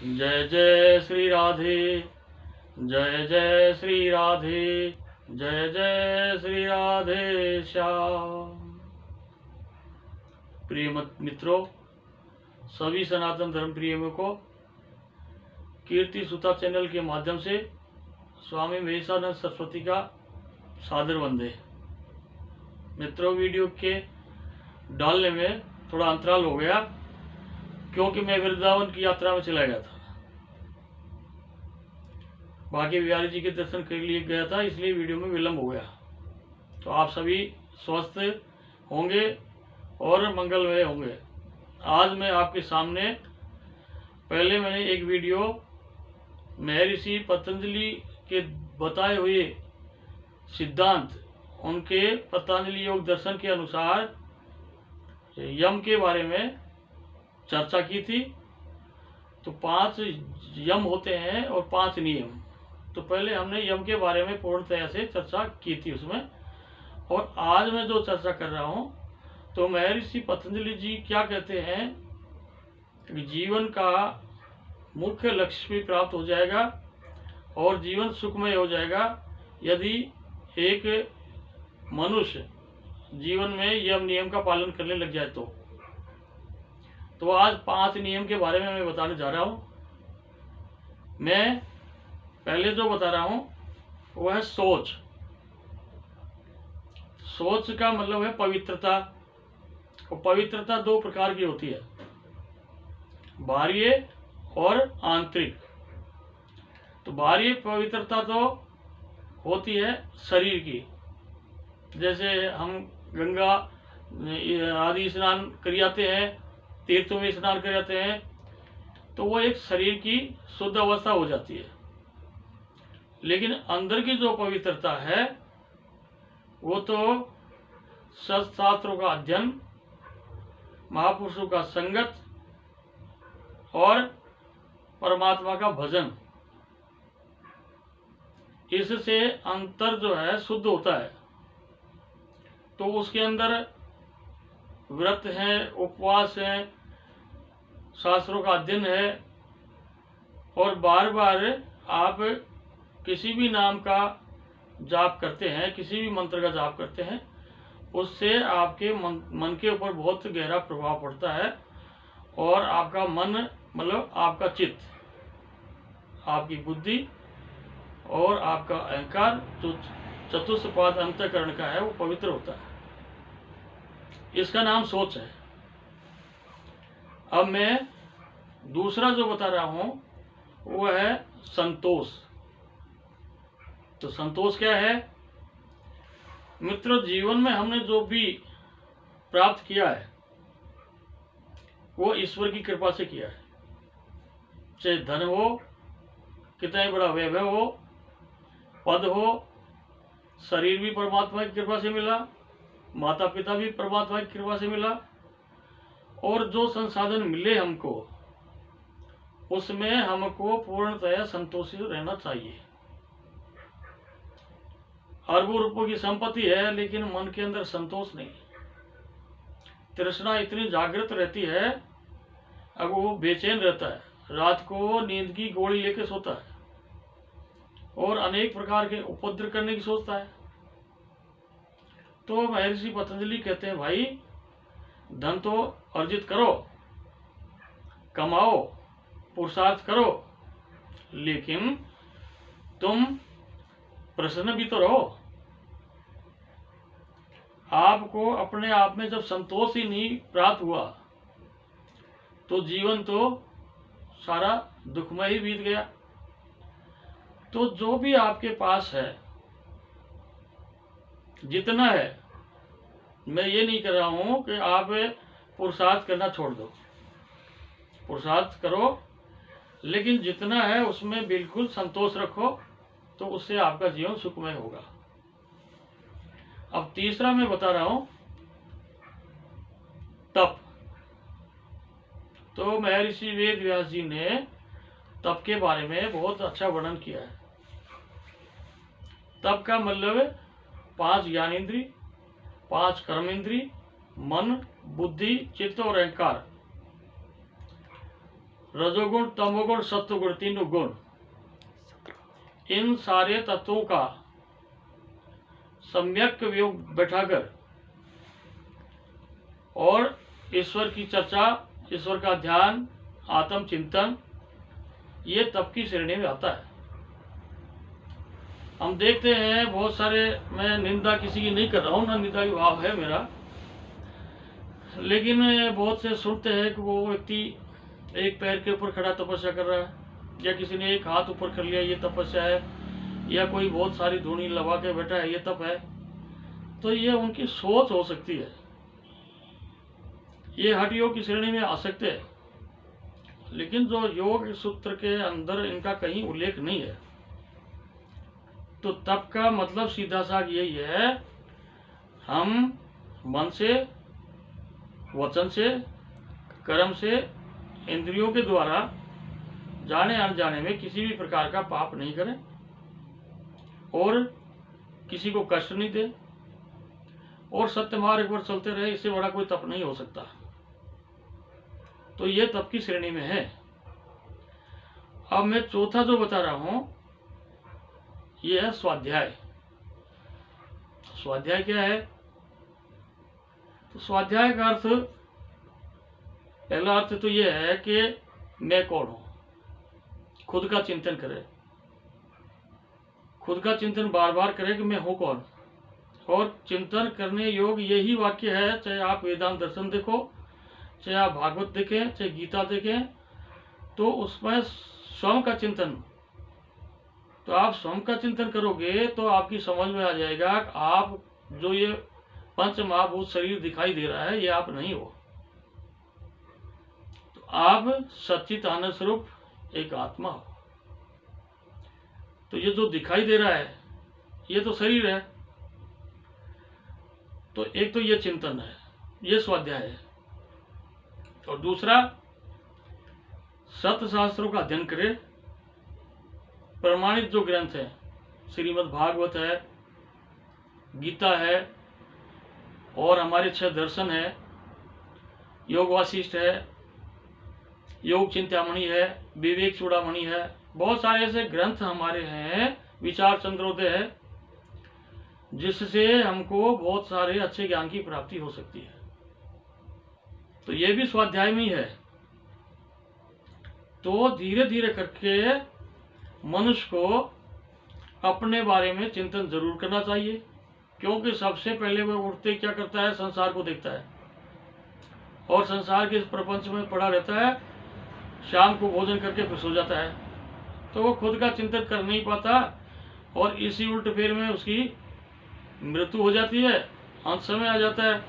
जय जय श्री राधे, जय जय श्री राधे, जय जय श्री राधे श्याम। प्रिय मित्रों, सभी सनातन धर्म प्रियों को कीर्ति सुता चैनल के माध्यम से स्वामी महेशानंद सरस्वती का सादर वंदे। मित्रों, वीडियो के डालने में थोड़ा अंतराल हो गया क्योंकि मैं वृंदावन की यात्रा में चला गया था। बाकी बिहारी जी के दर्शन के लिए गया था, इसलिए वीडियो में विलंब हो गया। तो आप सभी स्वस्थ होंगे और मंगलमय होंगे। आज मैं आपके सामने, पहले मैंने एक वीडियो महर्षि पतंजलि के बताए हुए सिद्धांत, उनके पतंजलि योग दर्शन के अनुसार यम के बारे में चर्चा की थी। तो 5 यम होते हैं और 5 नियम। तो पहले हमने यम के बारे में पूर्णतया से चर्चा की थी उसमें। और आज मैं जो चर्चा कर रहा हूँ, तो महर्षि पतंजलि जी क्या कहते हैं कि जीवन का मुख्य लक्ष्य भी प्राप्त हो जाएगा और जीवन सुखमय हो जाएगा यदि एक मनुष्य जीवन में यम नियम का पालन करने लग जाए। तो आज 5 नियम के बारे में मैं बताने जा रहा हूँ। मैं पहले जो बता रहा हूँ वो है सोच। सोच का मतलब है पवित्रता। और पवित्रता 2 प्रकार की होती है, बाह्य और आंतरिक। तो बाह्य पवित्रता तो होती है शरीर की, जैसे हम गंगा आदि स्नान कर आते हैं, तीर्थों में स्नान कर जाते हैं, तो वो एक शरीर की शुद्ध अवस्था हो जाती है। लेकिन अंदर की जो पवित्रता है वो तो शास्त्रों का अध्ययन, महापुरुषों का संगत और परमात्मा का भजन, इससे अंतर जो है शुद्ध होता है। तो उसके अंदर व्रत है, उपवास है, शास्त्रों का अध्ययन है, और बार बार आप किसी भी नाम का जाप करते हैं, किसी भी मंत्र का जाप करते हैं, उससे आपके मन के ऊपर बहुत गहरा प्रभाव पड़ता है। और आपका मन मतलब आपका चित्त, आपकी बुद्धि और आपका अहंकार जो चतुष्पाद अंतःकरण का है वो पवित्र होता है। इसका नाम सोच है। अब मैं दूसरा जो बता रहा हूं वो है संतोष। तो संतोष क्या है? मित्रों, जीवन में हमने जो भी प्राप्त किया है वो ईश्वर की कृपा से किया है। चाहे धन हो, कितना बड़ा वैभव हो, पद हो, शरीर भी परमात्मा की कृपा से मिला, माता पिता भी परमात्मा की कृपा से मिला, और जो संसाधन मिले हमको उसमें हमको पूर्णतया संतोषित रहना चाहिए। अरबों रुपयों की संपत्ति है लेकिन मन के अंदर संतोष नहीं, तृष्णा इतनी जागृत रहती है, अब वो बेचैन रहता है, रात को नींद की गोली लेके सोता है और अनेक प्रकार के उपद्रव करने की सोचता है। तो महर्षि पतंजलि कहते हैं, भाई धन तो अर्जित करो, कमाओ, पुरुषार्थ करो, लेकिन तुम प्रसन्न भी तो रहो। आपको अपने आप में जब संतोष ही नहीं प्राप्त हुआ तो जीवन तो सारा दुखमय ही बीत गया। तो जो भी आपके पास है, जितना है, मैं ये नहीं कर रहा हूं कि आप पुरुषार्थ करना छोड़ दो, पुरुषार्थ करो, लेकिन जितना है उसमें बिल्कुल संतोष रखो, तो उससे आपका जीवन सुखमय होगा। अब तीसरा मैं बता रहा हूं तप। तो महर्षि वेद व्यास जी ने तप के बारे में बहुत अच्छा वर्णन किया है। तप का मतलब 5 ज्ञानेंद्रिय, 5 कर्मेंद्रिय, मन, बुद्धि, चित्त और अहंकार, रजोगुण, तमोगुण, सत्वगुण, तीनों गुण, इन सारे तत्वों का सम्यक योग बैठाकर और ईश्वर की चर्चा, ईश्वर का ध्यान, आत्म चिंतन, ये तप की श्रेणी में आता है। हम देखते हैं बहुत सारे, मैं निंदा किसी की नहीं कर रहा हूँ, ना निंदा की भाव है मेरा, लेकिन बहुत से सुनते हैं कि वो व्यक्ति एक पैर के ऊपर खड़ा तपस्या कर रहा है, या किसी ने एक हाथ ऊपर कर लिया, ये तपस्या है, या कोई बहुत सारी धूनी लगा के बैठा है, ये तप है। तो ये उनकी सोच हो सकती है, ये हठ योग की श्रेणी में आ सकते हैं, लेकिन जो योग सूत्र के अंदर इनका कहीं उल्लेख नहीं है। तो तप का मतलब सीधा साफ यही है, हम मन से, वचन से, कर्म से, इंद्रियों के द्वारा जाने अनजाने में किसी भी प्रकार का पाप नहीं करें और किसी को कष्ट नहीं दे और सत्य मार्ग पर चलते रहे, इससे बड़ा कोई तप नहीं हो सकता। तो ये तप की श्रेणी में है। अब मैं चौथा जो बता रहा हूं, ये है स्वाध्याय। स्वाध्याय क्या है? तो स्वाध्याय का अर्थ, पहला अर्थ तो ये है कि मैं कौन हूं, खुद का चिंतन करे, खुद का चिंतन बार बार करे कि मैं हूं कौन। और चिंतन करने योग यही वाक्य है, चाहे आप वेदांत दर्शन देखो, चाहे आप भागवत देखें, चाहे गीता देखें, तो उसमें स्वयं का चिंतन। तो आप स्वयं का चिंतन करोगे तो आपकी समझ में आ जाएगा आप जो ये पंच महाभूत शरीर दिखाई दे रहा है, ये आप नहीं हो। तो आप सच्चित आनंद स्वरूप एक आत्मा हो। तो ये जो दिखाई दे रहा है, ये तो शरीर है। तो एक तो ये चिंतन है, ये स्वाध्याय है। और दूसरा, सत्य शास्त्रों का अध्ययन करे। प्रमाणित जो ग्रंथ है, श्रीमद् भागवत है, गीता है, और हमारे 6 दर्शन है, योग वासिष्ठ है, योग चिंतामणि है, विवेक चूड़ामणि है, बहुत सारे ऐसे ग्रंथ हमारे हैं, विचार चंद्रोदय है, जिससे हमको बहुत सारे अच्छे ज्ञान की प्राप्ति हो सकती है। तो ये भी स्वाध्याय में ही है। तो धीरे धीरे करके मनुष्य को अपने बारे में चिंतन जरूर करना चाहिए, क्योंकि सबसे पहले वह उठते क्या करता है, संसार को देखता है और संसार के इस प्रपंच में पड़ा रहता है, शाम को भोजन करके फिर सो जाता है। तो वो खुद का चिंतन कर नहीं पाता और इसी उल्ट फेर में उसकी मृत्यु हो जाती है, अंत समय आ जाता है।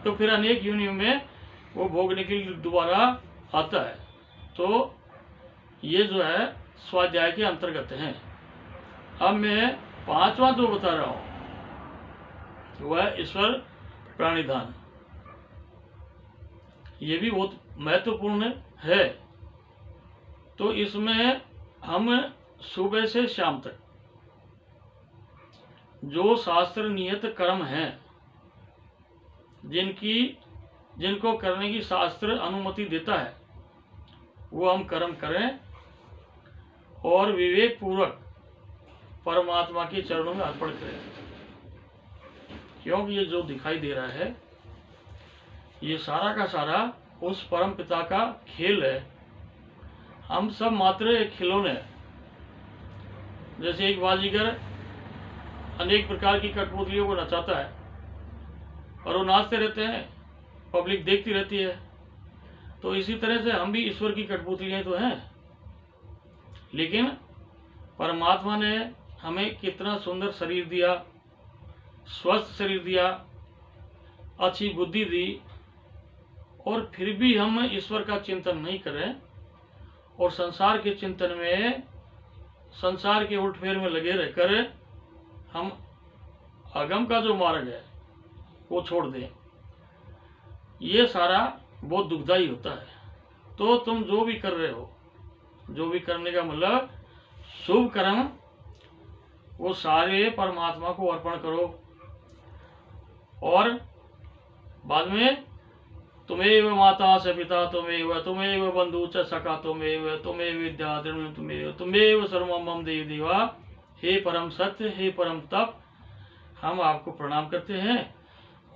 तो फिर अनेक योनियों में वो भोगने के लिए दोबारा आता है। तो ये जो है स्वाध्याय के अंतर्गत हैं। अब मैं 5वां जो बता रहा हूं वह ईश्वर प्राणिधान। ये भी बहुत महत्वपूर्ण है। तो इसमें हम सुबह से शाम तक जो शास्त्र नियत कर्म हैं, जिनको करने की शास्त्र अनुमति देता है, वो हम कर्म करें और विवेक पूर्वक परमात्मा के चरणों में अर्पण करें। क्योंकि ये जो दिखाई दे रहा है, ये सारा का सारा उस परम पिता का खेल है। हम सब मात्र एक खिलौने, जैसे एक बाजीगर अनेक प्रकार की कठपुतलियों को नचाता है और वो नाचते रहते हैं, पब्लिक देखती रहती है। तो इसी तरह से हम भी ईश्वर की कठपुतलियां तो हैं, लेकिन परमात्मा ने हमें कितना सुंदर शरीर दिया, स्वस्थ शरीर दिया, अच्छी बुद्धि दी, और फिर भी हम ईश्वर का चिंतन नहीं करें और संसार के चिंतन में, संसार के उल्टफेर में लगे रहकर हम अगम का जो मार्ग है वो छोड़ दें। ये सारा बहुत दुखदायी होता है। तो तुम जो भी कर रहे हो, जो भी करने का मतलब शुभ कर्म, वो सारे परमात्मा को अर्पण करो और बाद में तुमेव माता च पिता तुमेव, तुमेव बंधु च सखा तुमेव, तुमेव विद्या द्रविणं तुमेव, तुमेव सर्वं मम देव देवा। हे परम सत्य, हे परम तप, हम आपको प्रणाम करते हैं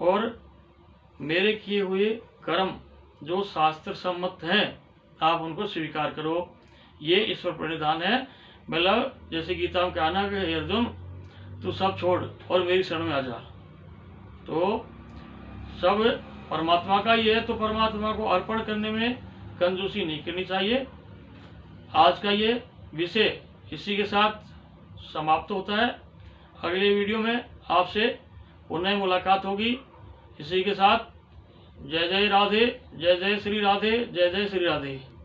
और मेरे किए हुए कर्म जो शास्त्र सम्मत हैं आप उनको स्वीकार करो। ये ईश्वर प्रणिधान है। मतलब जैसे गीता में कहना कि हे अर्जुन तू सब छोड़ और मेरी शरण में आ जा। तो सब परमात्मा का ही है, तो परमात्मा को अर्पण करने में कंजूसी नहीं करनी चाहिए। आज का ये विषय इसी के साथ समाप्त होता है। अगले वीडियो में आपसे पुनः मुलाकात होगी। इसी के साथ जय जय राधे, जय जय श्री राधे, जय जय श्री राधे।